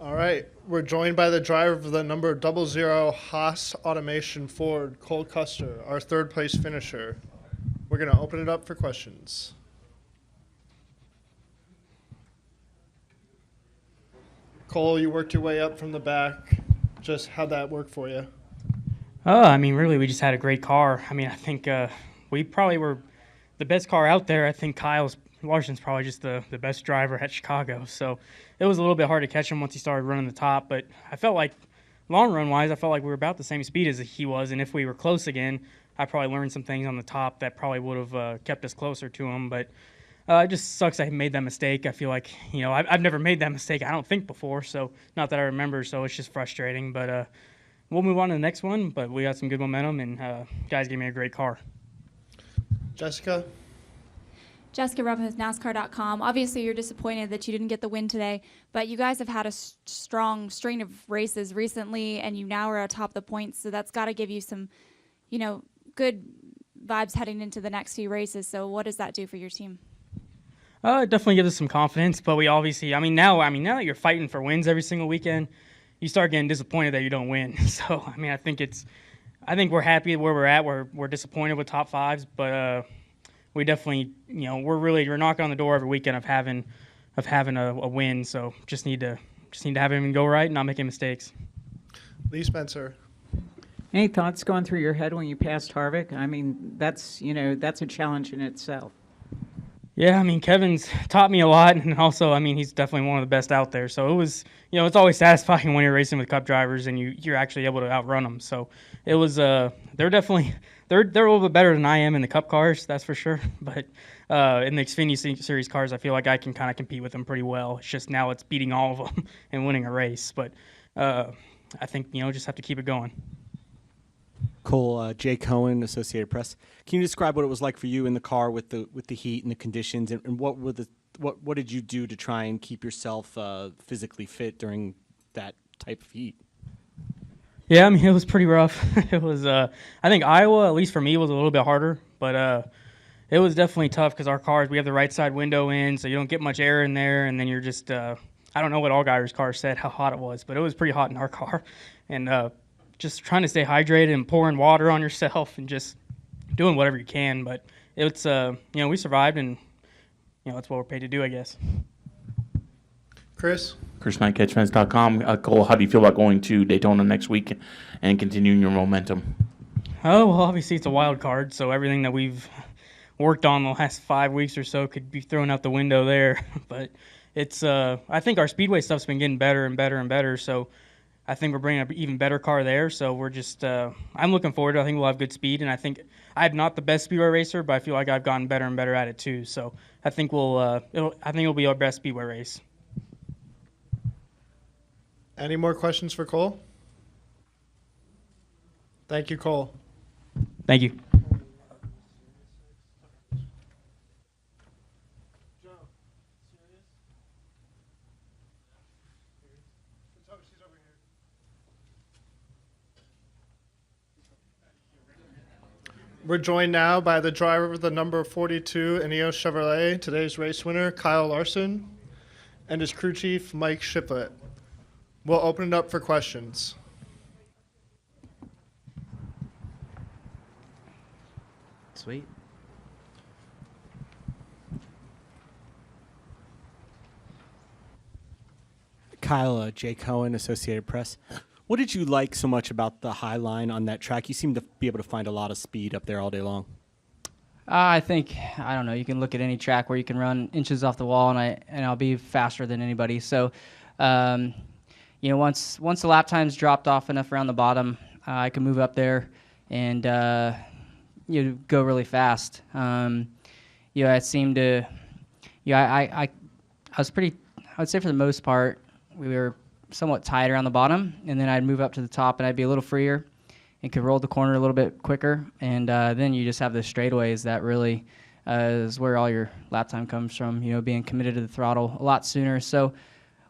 All right, we're joined by the driver of the number 00 Haas Automation Ford, Cole Custer, our third place finisher. We're going to open it up for questions. Cole, you worked your way up from the back. Just how'd that work for you? Really, we just had a great car. I think we probably were the best car out there. I think Larson's probably just the best driver at Chicago. So it was a little bit hard to catch him once he started running the top. But I felt like, long run-wise, I felt like we were about the same speed as he was. And if we were close again, I probably learned some things on the top that probably would have kept us closer to him. But it just sucks I made that mistake. I feel like, I've never made that mistake, I don't think, before. So not that I remember, so it's just frustrating. But we'll move on to the next one. But we got some good momentum, and guys gave me a great car. Jessica Rupp with NASCAR.com. Obviously, you're disappointed that you didn't get the win today, but you guys have had a strong string of races recently, and you now are atop the points, so that's got to give you some, good vibes heading into the next few races. So what does that do for your team? It definitely gives us some confidence, but we obviously, now that you're fighting for wins every single weekend, you start getting disappointed that you don't win. So, I think we're happy where we're at. We're disappointed with top fives, but we definitely, we're knocking on the door every weekend of having a win. So just need to have him go right and not make any mistakes. Lee Spencer. Any thoughts going through your head when you passed Harvick? That's a challenge in itself. Yeah, Kevin's taught me a lot, and also, he's definitely one of the best out there. So it was, it's always satisfying when you're racing with Cup drivers and you're actually able to outrun them. So it was, they're a little bit better than I am in the Cup cars, that's for sure. But in the Xfinity Series cars, I feel like I can kind of compete with them pretty well. It's just now it's beating all of them and winning a race. But I think, just have to keep it going. Cole, Jay Cohen, Associated Press. Can you describe what it was like for you in the car with the heat and the conditions, and what did you do to try and keep yourself physically fit during that type of heat? Yeah, it was pretty rough. It was, I think Iowa, at least for me, was a little bit harder, but it was definitely tough because our cars, we have the right side window in, so you don't get much air in there, and then you're just, I don't know what Allgaier's car said, how hot it was, but it was pretty hot in our car, and just trying to stay hydrated and pouring water on yourself and just doing whatever you can. But it's, we survived, and, that's what we're paid to do, I guess. Chris Knight, catchfans.com. Cole, how do you feel about going to Daytona next week and continuing your momentum? Oh, well, obviously it's a wild card, so everything that we've worked on the last 5 weeks or so could be thrown out the window there. But it's, I think our speedway stuff's been getting better and better and better, so I think we're bringing an even better car there, so we're just I'm looking forward to it. I think we'll have good speed, and I think I'm not the best speedway racer, but I feel like I've gotten better and better at it too. So I think it'll be our best speedway race. Any more questions for Cole? Thank you, Cole. Thank you. We're joined now by the driver of the number 42 ENEOS Chevrolet, today's race winner, Kyle Larson, and his crew chief, Mike Shiplett. We'll open it up for questions. Sweet. Kyle, Jay Cohen, Associated Press. What did you like so much about the high line on that track? You seem to be able to find a lot of speed up there all day long. I think, I don't know, you can look at any track where you can run inches off the wall, and I'll be faster than anybody. So, once the lap times dropped off enough around the bottom, I could move up there and go really fast. It seemed to, I was pretty, I would say for the most part, we were somewhat tight around the bottom, and then I'd move up to the top, and I'd be a little freer and could roll the corner a little bit quicker. And then you just have the straightaways that really is where all your lap time comes from, being committed to the throttle a lot sooner. So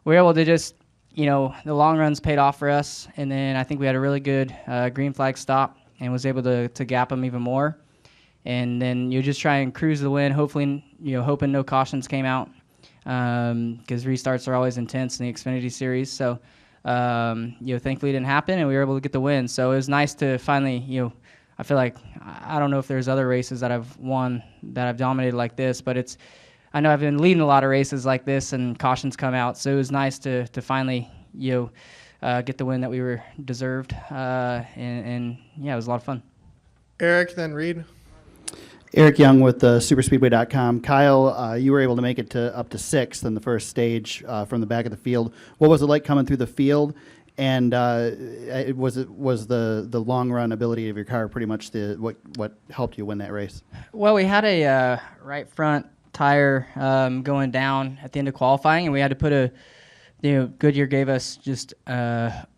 we're able to just, the long runs paid off for us, and then I think we had a really good green flag stop and was able to gap them even more. And then you just try and cruise the win, hopefully, hoping no cautions came out. because restarts are always intense in the Xfinity Series. So, thankfully it didn't happen, and we were able to get the win. So it was nice to finally, I feel like I don't know if there's other races that I've won that I've dominated like this, but I know I've been leading a lot of races like this, and cautions come out. So it was nice to finally, get the win that we were deserved, and yeah, it was a lot of fun. Eric, then Reed. Eric Young with superspeedway.com. Kyle, you were able to make it to up to sixth in the first stage from the back of the field. What was it like coming through the field? And was the long run ability of your car pretty much what helped you win that race? Well, we had a right front tire going down at the end of qualifying, and we had to put Goodyear gave us just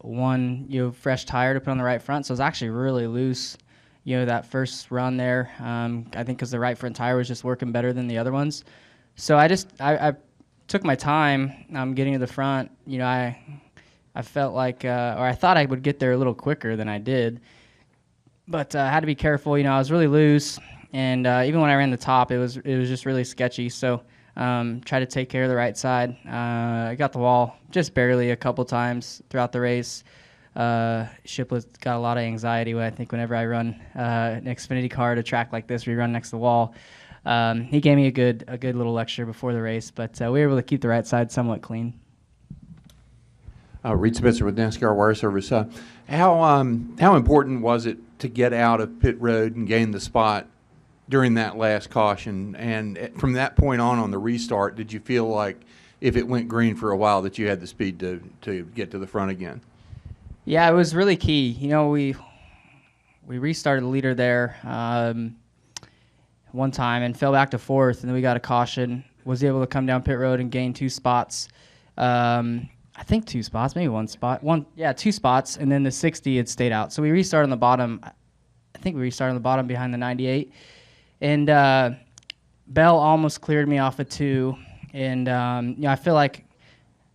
one fresh tire to put on the right front, so it was actually really loose. That first run there, I think because the right front tire was just working better than the other ones. So I took my time getting to the front. I felt like, or I thought I would get there a little quicker than I did, but I had to be careful. I was really loose, and even when I ran the top, it was just really sketchy. So tried to take care of the right side. I got the wall just barely a couple times throughout the race. Shiplett got a lot of anxiety whenever I run an Xfinity car at a track like this where you run next to the wall. He gave me a good little lecture before the race, but we were able to keep the right side somewhat clean. Reed Spitzer with NASCAR Wire Service. How important was it to get out of pit road and gain the spot during that last caution? And from that point on the restart, did you feel like if it went green for a while that you had the speed to get to the front again? Yeah, it was really key. We restarted the leader there one time and fell back to fourth, and then we got a caution. Was able to come down pit road and gain 2 spots. I think 2 spots, maybe 1 spot. 2 spots, and then the 60 had stayed out. So we restarted on the bottom. I think we restarted on the bottom behind the 98. And Bell almost cleared me off of 2. And I feel like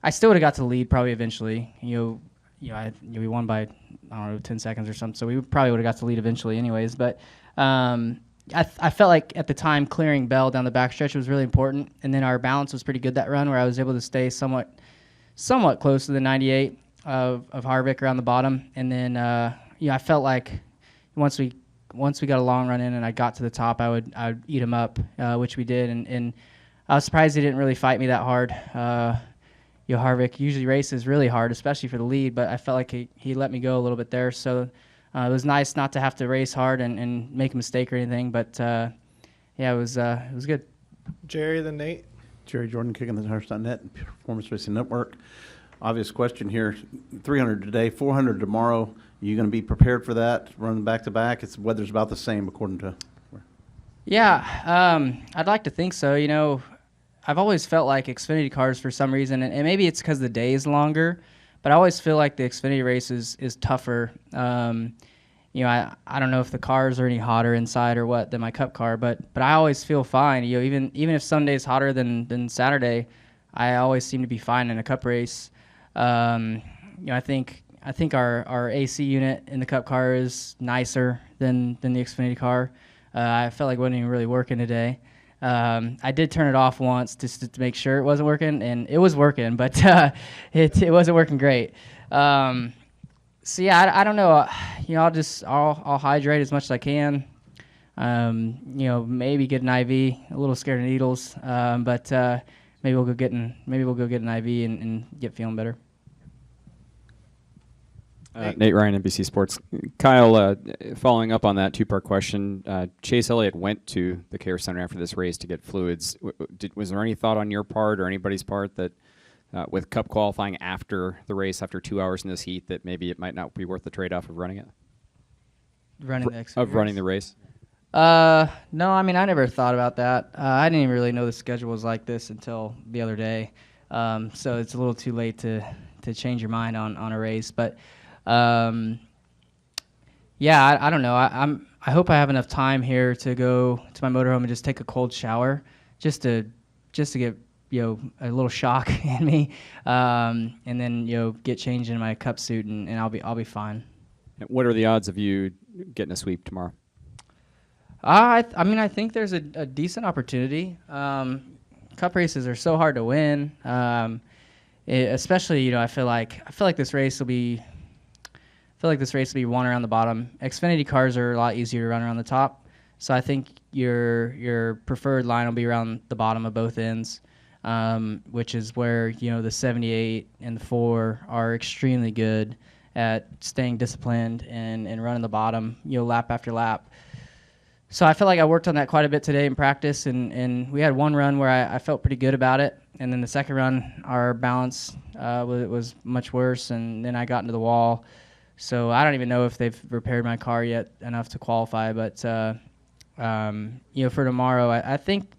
I still would have got to the lead probably eventually. We won by, 10 seconds or something. So we probably would have got to the lead eventually anyways. But I felt like at the time clearing Bell down the backstretch was really important. And then our balance was pretty good that run where I was able to stay somewhat close to the 98 of Harvick around the bottom. And then, I felt like once we got a long run in and I got to the top, I would eat him up, which we did. And I was surprised he didn't really fight me that hard. Harvick usually races really hard, especially for the lead, but I felt like he let me go a little bit there. So it was nice not to have to race hard and make a mistake or anything. But it was good. Jerry, then Nate. Jerry Jordan, kicking the Tires.net and Performance Racing Network. Obvious question here. 300 today, 400 tomorrow. Are you going to be prepared for that, running back-to-back? Weather's about the same according to... Yeah, I'd like to think so. I've always felt like Xfinity cars for some reason, and maybe it's because the day is longer, but I always feel like the Xfinity race is tougher. I don't know if the cars are any hotter inside or what than my Cup car, but I always feel fine. Even if Sunday's hotter than Saturday, I always seem to be fine in a Cup race. I think our AC unit in the Cup car is nicer than the Xfinity car. I felt like it wasn't even really working today. I did turn it off once just to make sure it wasn't working, and it was working, but it wasn't working great. So yeah, I don't know. I'll hydrate as much as I can. Maybe get an IV. A little scared of needles, but maybe we'll go get an IV and get feeling better. Nate Ryan, NBC Sports. Kyle, following up on that 2-part question, Chase Elliott went to the Care Center after this race to get fluids. Was there any thought on your part or anybody's part that with Cup qualifying after the race, after 2 hours in this heat, that maybe it might not be worth the trade-off of running it? Running the race? No, I never thought about that. I didn't even really know the schedule was like this until the other day. So it's a little too late to change your mind on a race. But yeah, I don't know. I hope I have enough time here to go to my motorhome and just take a cold shower, just to get a little shock in me, and then get changed in my Cup suit and I'll be fine. What are the odds of you getting a sweep tomorrow? I think there's a decent opportunity. Cup races are so hard to win. Especially, I feel like this race will be won around the bottom. Xfinity cars are a lot easier to run around the top, so I think your preferred line will be around the bottom of both ends, which is where the 78 and the 4 are extremely good at staying disciplined and running the bottom, lap after lap. So I feel like I worked on that quite a bit today in practice, and we had one run where I felt pretty good about it, and then the second run our balance was much worse, and then I got into the wall. So I don't even know if they've repaired my car yet enough to qualify, but for tomorrow I think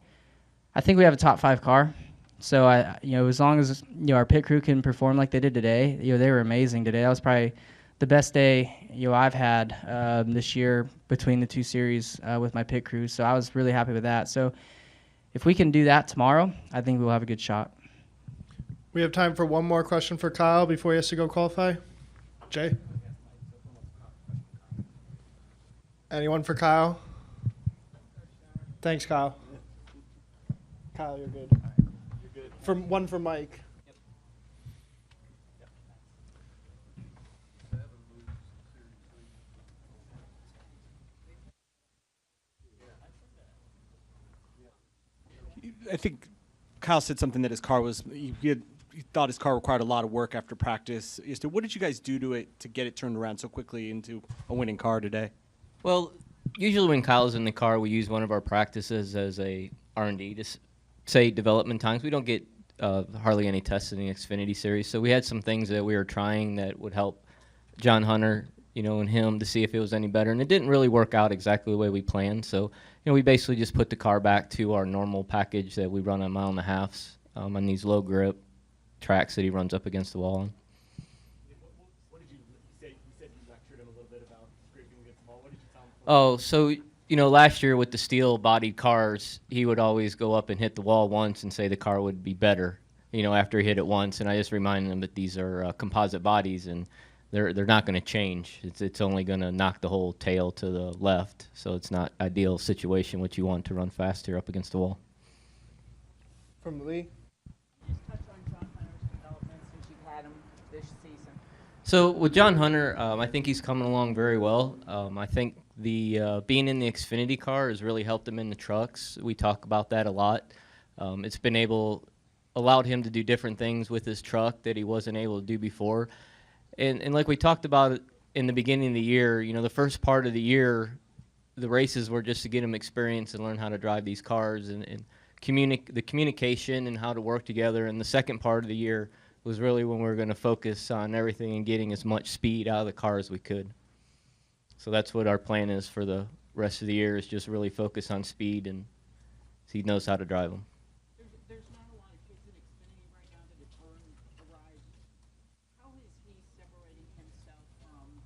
we have a top 5 car. So as long as our pit crew can perform like they did today, they were amazing today. That was probably the best day I've had this year between the 2 series with my pit crew. So I was really happy with that. So if we can do that tomorrow, I think we'll have a good shot. We have time for one more question for Kyle before he has to go qualify. Jay? Anyone for Kyle? Thanks, Kyle. Kyle, you're good. You're good. One for Mike. I think Kyle said something that his car was. He thought his car required a lot of work after practice. What did you guys do to it to get it turned around so quickly into a winning car today? Well, usually when Kyle's in the car, we use one of our practices as a R&D to say development times. We don't get hardly any tests in the Xfinity series, so we had some things that we were trying that would help John Hunter, and him to see if it was any better, and it didn't really work out exactly the way we planned. So, we basically just put the car back to our normal package that we run on 1.5 miles on these low grip tracks that he runs up against the wall on. What did you say? You said you lectured him a little bit about scraping against the wall. What did you tell him? Oh, so last year with the steel-bodied cars, he would always go up and hit the wall once and say the car would be better, after he hit it once. And I just reminded him that these are composite bodies, and they're not going to change. It's only going to knock the whole tail to the left, so it's not ideal situation what you want to run faster up against the wall. From Lee. Just touch on John Hunter's development since you've had him this season. So with John Hunter, I think he's coming along very well. I think the being in the Xfinity car has really helped him in the trucks. We talk about that a lot. It's allowed him to do different things with his truck that he wasn't able to do before. And like we talked about in the beginning of the year, the first part of the year, the races were just to get him experience and learn how to drive these cars and the communication and how to work together. And the second part of the year was really when we were going to focus on everything and getting as much speed out of the car as we could. So that's what our plan is for the rest of the year, is just really focus on speed, and he knows how to drive them. There's not a lot of kids in Xfinity right now that have earned a ride. How is he separating himself from,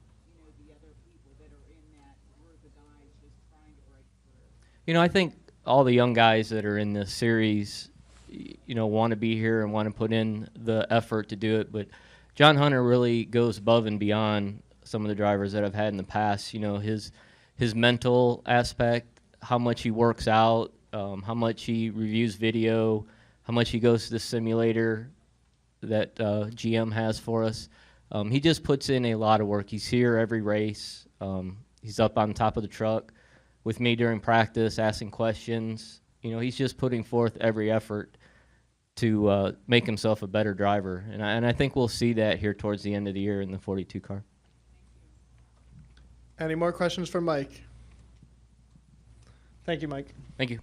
the other people that are in that group of guys just trying to break through? I think all the young guys that are in this series, want to be here and want to put in the effort to do it. But John Hunter really goes above and beyond some of the drivers that I've had in the past. His mental aspect, how much he works out, how much he reviews video, how much he goes to the simulator that GM has for us. He just puts in a lot of work. He's here every race. He's up on top of the truck with me during practice, asking questions. He's just putting forth every effort to make himself a better driver. And I think we'll see that here towards the end of the year in the 42 car. Any more questions for Mike? Thank you, Mike. Thank you.